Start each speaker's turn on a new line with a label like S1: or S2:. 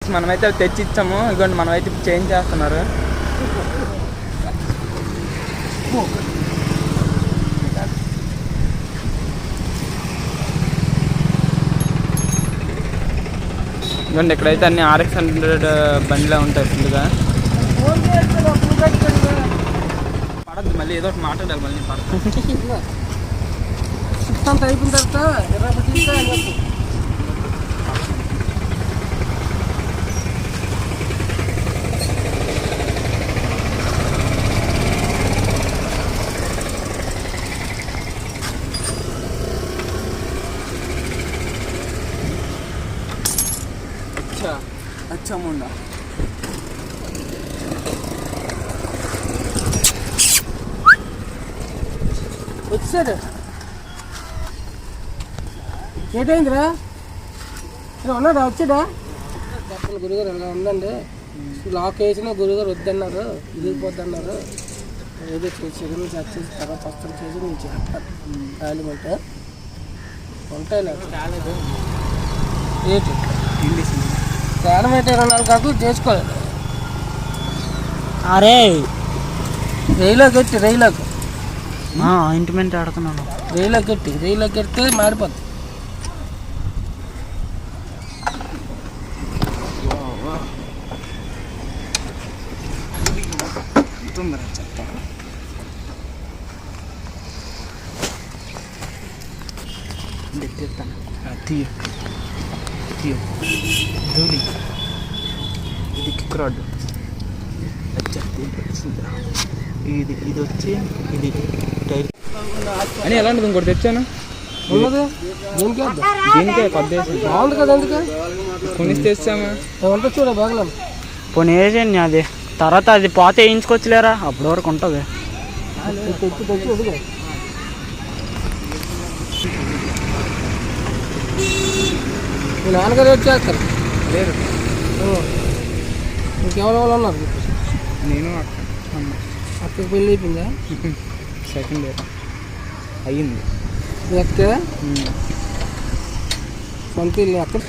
S1: Friends, మనమైతే తెచ్చి ఇచ్చాము. ఇదిగోండి, మనమైతే చేంజ్ చేస్తున్నారు. ఇదిగోండి, ఇక్కడైతే అన్ని RX 100 బండిలో ఉంటాయి ఫుల్గా. పడద్దు, మళ్ళీ ఏదో ఒకటి మాట్లాడాలి. మళ్ళీ పడతాను
S2: అయిపోయిన తర్వాత
S1: अच्छा मुंडा
S2: వచ్చాడు. ఏటైందిరా? ఉన్నాడా? వచ్చాడా? గురుగారు ఎలా ఉందండి, లాక్ వేసినా గురుగారు వద్దన్నారు, ఇరిగిపోద్ది అన్నారు. ఏదో చేసి చేసి తర్వాత వస్తాను చేసి నేను చేస్తాను. రాలిమంటే ఉంటాయి నాకు రాలేదు. ఏంటి తేడం అయితే 24 కాకు చేసుకోలేదు.
S3: అరే
S2: రైలోకి ఎట్టి, రైలోకి
S3: ఇంటిమెంట్ ఆడుతున్నాను.
S2: రైలోకి ఎట్టి, రైలోకి ఎడితే మారిపోద్ది.
S1: ఇది కిక్ రాడ్. ఇది వచ్చి ఇది టైర్ అని ఎలా ఉంటుంది. ఇంకోటి తెచ్చాను
S2: ఉన్నది
S1: దీనికే కొద్ది
S2: బాగుంది కదా, ఎందుకు
S1: కొనిసి తెచ్చామా?
S2: ఏమంటే చూడ బాగలేము.
S3: పోనీ వేసేయండి, అది తర్వాత అది పోతే వేయించుకోవచ్చులేరా, అప్పటి వరకు ఉంటుంది.
S2: తెచ్చి తెచ్చి ఎదుగు. మీ నాన్నగారు వచ్చేస్తారు.
S1: లేరు,
S2: ఇంకెవరెవరు ఉన్నారు?
S1: నేను
S2: అక్కడికి పెళ్ళి అయిపోయిందా?
S1: సెకండ్ ఇయర్ అయ్యింది.
S2: మీ అక్క సొంత ఇల్లు అక్కడ